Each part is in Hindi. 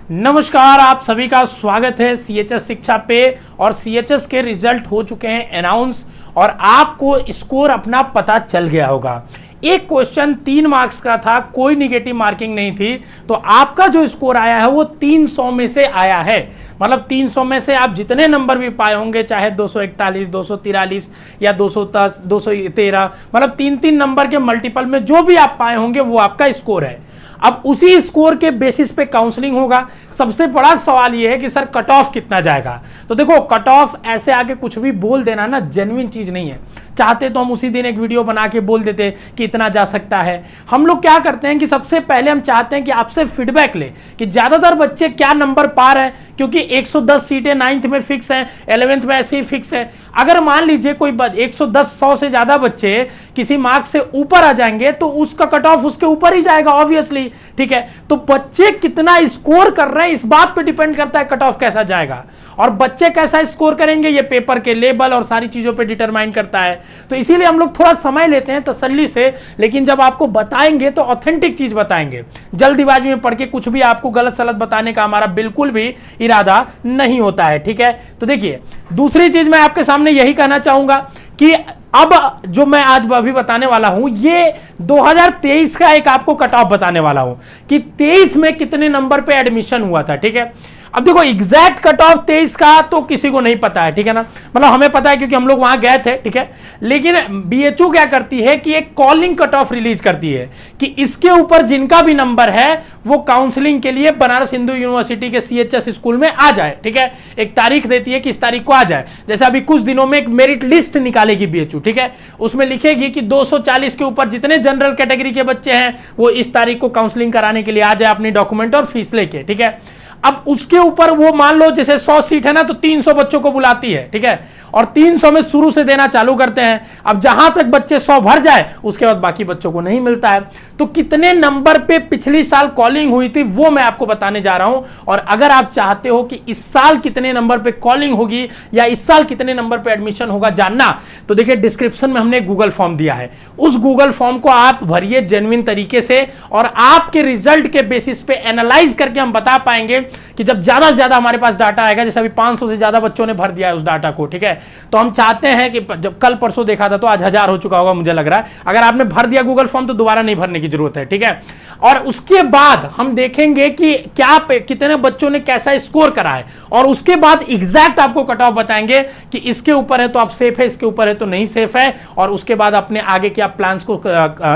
नमस्कार, आप सभी का स्वागत है सीएचएस शिक्षा पे। और सीएचएस के रिजल्ट हो चुके हैं अनाउंस और आपको स्कोर अपना पता चल गया होगा। एक क्वेश्चन 3 मार्क्स का था, कोई निगेटिव मार्किंग नहीं थी, तो आपका जो स्कोर आया है वो 300 में से आया है। मतलब 300 में से आप जितने नंबर भी पाए होंगे, चाहे 241, 243 या 210, 213, मतलब 3-3 नंबर के मल्टीपल में जो भी आप पाए होंगे वो आपका स्कोर है। अब उसी स्कोर के बेसिस पे काउंसलिंग होगा। सबसे बड़ा सवाल यह है कि सर कट ऑफ कितना जाएगा। तो देखो, कट ऑफ ऐसे आके कुछ भी बोल देना ना जेन्युइन चीज नहीं है। चाहते तो हम उसी दिन एक वीडियो बना के बोल देते कि इतना जा सकता है। हम लोग क्या करते हैं कि सबसे पहले हम चाहते हैं कि आपसे फीडबैक ले कि ज्यादातर बच्चे क्या नंबर पा रहे हैं, क्योंकि 110 सीटें 9th में फिक्स हैं, 11th में ऐसे ही फिक्स है। अगर मान लीजिए कोई 110-100 से ज्यादा बच्चे किसी मार्क्स से ऊपर आ जाएंगे तो उसका कट ऑफ उसके ऊपर ही जाएगा ऑब्वियसली। ठीक है, तो बच्चे कितना स्कोर कर रहे हैं इस बात पे डिपेंड करता है कट ऑफ कैसा जाएगा। और बच्चे कैसा स्कोर करेंगे ये पेपर के लेवल और सारी चीजों पे डिटरमाइन करता है। तो इसीलिए हम लोग थोड़ा समय लेते हैं तसल्ली से, लेकिन जब आपको बताएंगे तो ऑथेंटिक चीज बताएंगे। जल्दीबाजी में पढ़ के कुछ भी आपको गलत सलत बताने का हमारा बिल्कुल भी इरादा नहीं होता है। ठीक है, तो देखिए, दूसरी चीज मैं आपके सामने यही कहना चाहूंगा कि अब जो मैं आज अभी बताने वाला हूं ये 2023 का एक आपको कट ऑफ बताने वाला हूं कि 23 में कितने नंबर पे एडमिशन हुआ था। ठीक है, अब देखो एग्जैक्ट कट ऑफ 23 का तो किसी को नहीं पता है। ठीक है ना, मतलब हमें पता है क्योंकि हम लोग वहां गए थे। ठीक है, लेकिन बीएचयू क्या करती है कि एक कॉलिंग कट ऑफ रिलीज करती है कि इसके ऊपर जिनका भी नंबर है वो काउंसलिंग के लिए बनारस हिंदू यूनिवर्सिटी के सीएचएस स्कूल में आ जाए। ठीक है, एक तारीख देती है कि इस तारीख को आ जाए। जैसे अभी कुछ दिनों में एक मेरिट लिस्ट निकालेगी बीएचयू। ठीक है, उसमें लिखेगी कि 240 के ऊपर जितने जनरल कैटेगरी के बच्चे हैं वो इस तारीख को काउंसलिंग कराने के लिए आ जाए अपनी डॉक्यूमेंट और फीस लेके। ठीक है, अब उसके ऊपर वो मान लो जैसे 100 सीट है ना, तो 300 बच्चों को बुलाती है। ठीक है, और 300 में शुरू से देना चालू करते हैं। अब जहां तक बच्चे 100 भर जाए उसके बाद बाकी बच्चों को नहीं मिलता है। तो कितने नंबर पे पिछली साल कॉलिंग हुई थी वो मैं आपको बताने जा रहा हूं। और अगर आप चाहते हो कि इस साल कितने नंबर पे कॉलिंग होगी या इस साल कितने नंबर पे एडमिशन होगा जानना, तो देखिए डिस्क्रिप्शन में हमने गूगल फॉर्म दिया है। उस गूगल फॉर्म को आप भरिए जेन्युइन तरीके से और आपके रिजल्ट के बेसिस पे एनालाइज करके हम बता पाएंगे कि जब ज्यादा से ज्यादा हमारे पास डाटा आएगा, जैसे अभी 500 से ज्यादा बच्चों ने भर दिया है उस डाटा को। ठीक है, तो हम चाहते हैं कि जब कल परसों देखा था तो आज 1000 हो चुका होगा मुझे लग रहा है। अगर आपने भर दिया गूगल फॉर्म तो दोबारा नहीं भरने की जरूरत है। ठीक है, और उसके बाद हम देखेंगे कि क्या कितने बच्चों ने कैसा स्कोर करा है और उसके बाद एग्जैक्ट आपको कट ऑफ बताएंगे कि इसके ऊपर है तो आप सेफ है, इसके ऊपर है तो नहीं सेफ है। और उसके बाद अपने आगे के आप प्लान्स को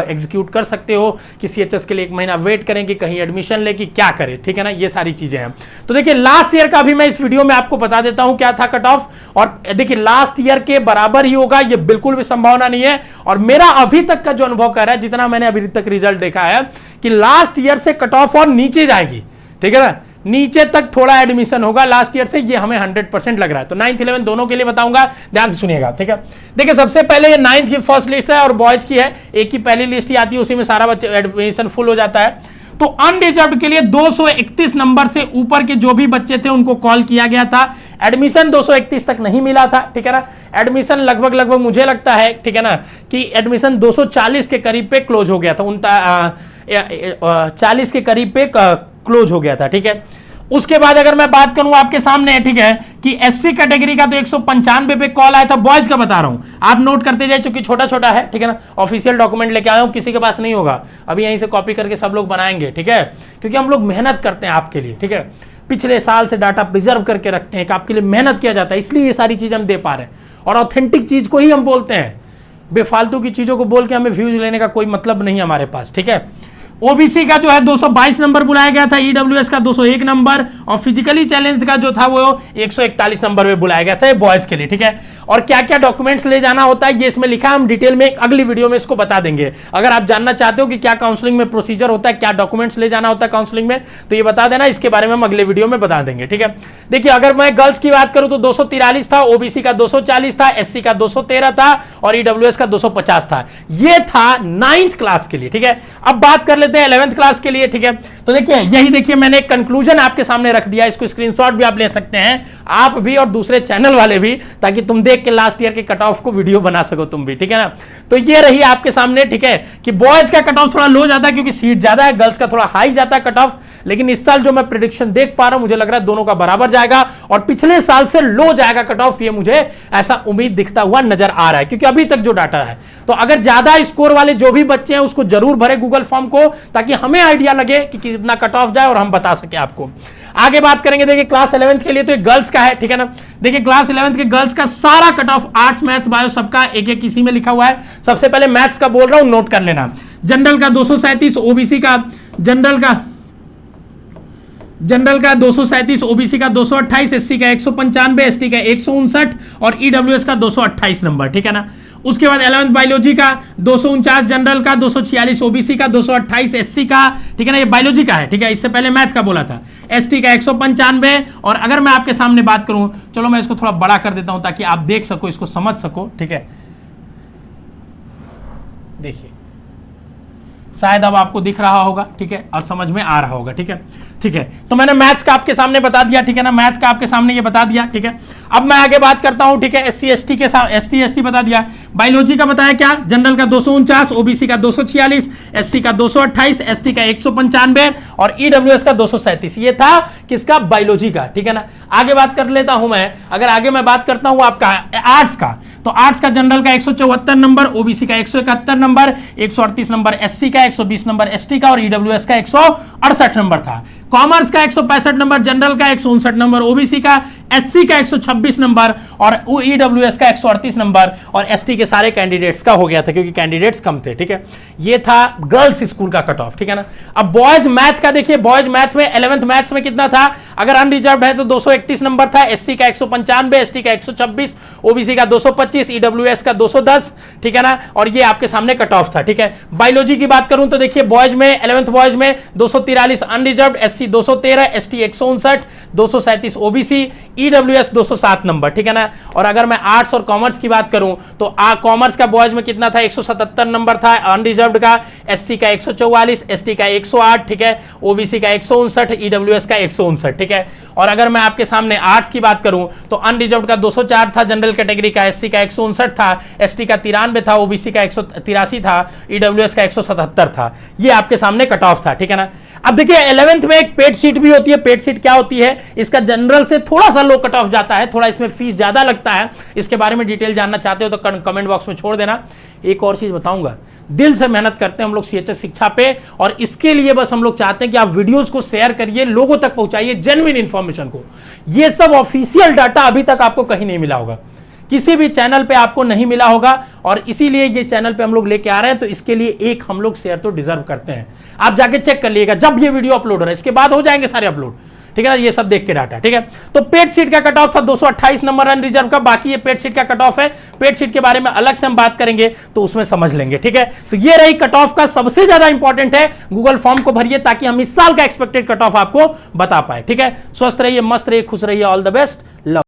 एग्जीक्यूट कर सकते हो कि सीएचएस के लिए 1 महीना वेट करें कि कहीं एडमिशन ले कि क्या करें। ठीक है ना, ये सारी चीजें हैं। तो देखिए लास्ट ईयर का भी मैं इस वीडियो में आपको बता देता हूं क्या था कट ऑफ। और देखिए लास्ट ईयर के बराबर ही होगा ये बिल्कुल भी संभावना नहीं है। और मेरा अभी तक का जो अनुभव कर रहा है, जितना मैंने अभी तक रिजल्ट देखा है, कि लास्ट ईयर से कट ऑफ और नीचे जाएगी। ठीक है ना, नीचे तक थोड़ा एडमिशन होगा लास्ट ईयर से, ये हमें 100% लग रहा है। तो 9th 11th दोनों के लिए बताऊंगा, ध्यान से सुनिएगा। ठीक है, देखिए सबसे पहले ये 9th की फर्स्ट लिस्ट है और बॉयज की है। एक की पहली लिस्ट ही आती है, उसी में सारा बच्चे एडमिशन फुल हो जाता है। तो अनरिजर्व्ड के लिए 231 नंबर से ऊपर के जो भी बच्चे थे उनको कॉल किया गया था। एडमिशन 231 तक नहीं मिला था। ठीक है ना, एडमिशन लगभग मुझे लगता है, ठीक है ना, कि एडमिशन 240 के करीब पे क्लोज हो गया था, 40 के करीब पे क्लोज हो गया था। ठीक है, उसके बाद अगर मैं बात करूं आपके सामने, ठीक है, कि एससी कैटेगरी का तो 195 पे कॉल आया था। बॉयज का बता रहा हूं, आप नोट करते जाए क्योंकि छोटा छोटा है। ठीक है ना, ऑफिशियल डॉक्यूमेंट लेके आया हूं, किसी के पास नहीं होगा, अभी यहीं से कॉपी करके सब लोग बनाएंगे। ठीक है, क्योंकि हम लोग मेहनत करते हैं आपके लिए। ठीक है, पिछले साल से डाटा प्रिजर्व करके रखते हैं कि आपके लिए मेहनत किया जाता है, इसलिए ये सारी चीज हम दे पा रहे हैं। और ऑथेंटिक चीज को ही हम बोलते हैं, बेफालतू की चीजों को बोल के हमें व्यूज लेने का कोई मतलब नहीं हमारे पास। ठीक है, ओबीसी का जो है 222 नंबर बुलाया गया था, ईडब्ल्यूएस का 201 नंबर और फिजिकली चैलेंज्ड का जो था वो 141 नंबर पे बुलाया गया था, ये बॉयज के लिए। ठीक है, और क्या क्या डॉक्यूमेंट्स ले जाना होता है ये इसमें लिखा है, हम डिटेल में अगली वीडियो में इसको बता देंगे। अगर आप जानना चाहते हो कि क्या काउंसलिंग में प्रोसीजर होता है, क्या डॉक्यूमेंट्स ले जाना होता है काउंसलिंग में, तो ये बता देना, इसके बारे में हम अगले वीडियो में बता देंगे। ठीक है, देखिए अगर मैं गर्ल्स की बात करूं तो 243 था, ओबीसी का 240 था, एससी का 213 था और ईडब्ल्यूएस का 250 था। ये था 9th क्लास के लिए। ठीक है, अब बात कर लेते लेते हैं 11th क्लास के लिए, ठीक है। तो देखिए यही देखिए मैंने एक कंक्लूजन आपके सामने रख दिया, इसको स्क्रीनशॉट भी आप ले सकते हैं, आप भी और दूसरे चैनल वाले भी, ताकि तुम देख के लास्ट ईयर के कट ऑफ को वीडियो बना सको तुम भी, ठीक है ना। तो ये रही आपके सामने, ठीक है, कि बॉयज का कट ऑफ थोड़ा लो जाता है क्योंकि सीट ज्यादा है, गर्ल्स का थोड़ा हाई जाता है कट ऑफ, लेकिन इस साल जो मैं प्रेडिक्शन देख पा रहा हूं मुझे लग रहा है दोनों का बराबर जाएगा और पिछले साल से लो जाएगा कट ऑफ, ये मुझे ऐसा उम्मीद दिखता हुआ नजर आ रहा है क्योंकि अभी तक जो डाटा है। तो अगर ज्यादा स्कोर वाले जो भी बच्चे हैं उसको जरूर भरे गूगल फॉर्म को, ताकि हमें आइडिया लगे कि कितना कट ऑफ जाए और हम बता सके आपको। आगे बात करेंगे, देखिए क्लास 11th के लिए तो गर्ल्स का है, ठीक है ना। देखिए क्लास 11th के गर्ल्स का सारा cut off arts maths bio सबका एक एक इसी में लिखा हुआ है। सबसे पहले मैथ्स का बोल रहा हूं, नोट कर लेना। जनरल का 237, ओबीसी का जनरल का 237, ओबीसी का 228, एससी का 195, एसटी का 159 और ईडब्ल्यूएस का 228 नंबर, ठीक है ना। उसके बाद 11th बायोलॉजी का 249, जनरल का 246, ओबीसी का 228, एससी का, ठीक है ना, ये बायोलॉजी का है, ठीक है। इससे पहले मैथ का बोला था। एसटी का 195 और अगर मैं आपके सामने बात करूं, चलो मैं इसको थोड़ा बड़ा कर देता हूं ताकि आप देख सको, इसको समझ सको, ठीक है। देखिए शायद अब आपको दिख रहा होगा, ठीक है, और समझ में आ रहा होगा, ठीक है, ठीक है। तो मैंने मैथ्स का आपके सामने बता दिया, ठीक है ना, मैथ्स का आपके सामने ये बता दिया, ठीक है। अब मैं आगे बात करता हूं, ठीक है, एससी एसटी के साथ, एसटी बता दिया। बायोलॉजी का बताया क्या, जनरल का 249, ओबीसी का 246, एससी का 228, एसटी का 195 और ईडब्ल्यूएस का 237। ये था किसका, बायोलॉजी का, ठीक है ना। आगे बात कर लेता हूं मैं, अगर आगे मैं बात करता हूं आपका आर्ट्स का, तो आर्ट्स का जनरल का 174 नंबर, ओबीसी का 171 नंबर, 138 नंबर एससी का, 120 नंबर एसटी का और ईडब्ल्यूएस का 168 नंबर था। कॉमर्स का 165 नंबर, जनरल का 159 नंबर, ओबीसी का, एससी का 126 नंबर और ईडब्ल्यूएस का 138 नंबर और एसटी के सारे कैंडिडेट्स का हो गया था क्योंकि कैंडिडेट्स कम थे, ठीक है। ये था गर्ल्स स्कूल का कट ऑफ, ठीक है ना। अब बॉयज मैथ का देखिए, बॉयज मैथ में 11th मैथ्स में कितना था, अगर अनरिजर्व है तो 231 नंबर था, एससी का 195, एसटी का 126, ओबीसी का 225, ईडब्ल्यूएस का 210, ठीक है ना, और ये आपके सामने कट ऑफ था, ठीक है। बायोलॉजी की बात करूं तो देखिए बॉयज में 11th बॉयज में 243 unreserved, SC 213, ST 159, 237 OBC, EWS 207 number, ठीक है ना। और अगर मैं आर्ट्स और कॉमर्स की बात करूं तो कॉमर्स का बॉयज में कितना था, 177 नंबर था अनरिजर्व्ड का, एससी का 144, एसटी का 108, ठीक है, ओबीसी का 159, ईडब्ल्यूएस का 159, ठीक है। और अगर मैं आपके सामने आर्ट्स की बात करूं तो अनरिजर्व्ड का 204 था जनरल कैटेगरी का, एससी का 159 था, एसटी का 93 था, ओबीसी का 183 था, ईडब्ल्यूएस का 177 था। ये आपके सामने कट ऑफ था, ठीक है ना। अब देखिए 11th में एक पेड सीट भी होती है। पेड सीट क्या होती है, इसका जनरल से थोड़ा सा लो कट ऑफ जाता है, थोड़ा इसमें फीस ज्यादा लगता है। इसके बारे में डिटेल जानना चाहते हो तो कमेंट बॉक्स में छोड़ देना। एक और चीज बताऊंगा, दिल से मेहनत करते हैं हम लोग सीएचएस शिक्षा पे, और इसके लिए बस हम लोग चाहते हैं कि आप वीडियोस को शेयर करिए, लोगों तक पहुंचाइए जेन्युइन इंफॉर्मेशन को। ये सब ऑफिशियल डाटा अभी तक आपको कहीं नहीं मिला होगा, किसी भी चैनल पे आपको नहीं मिला होगा, और इसीलिए ये चैनल पे हम लोग लेके आ रहे हैं। तो इसके लिए एक हम लोग शेयर तो डिजर्व करते हैं। आप जाके चेक कर लीजिएगा जब ये वीडियो अपलोड हो रहा है, इसके बाद हो जाएंगे सारे अपलोड, ठीक है ना, ये सब देख के डाटा, ठीक है। तो पेड सीट का कट ऑफ था 228 नंबर अनरिजर्व का, बाकी ये पेड सीट का कट ऑफ है। पेड सीट के बारे में अलग से हम बात करेंगे तो उसमें समझ लेंगे, ठीक है। तो ये रही कट ऑफ का, सबसे ज्यादा इंपॉर्टेंट है गूगल फॉर्म को भरिए ताकि हम इस साल का एक्सपेक्टेड कट ऑफ आपको बता पाए, ठीक है। स्वस्थ रहिए, मस्त रहिए, खुश रहिए, ऑल द बेस्ट, लव।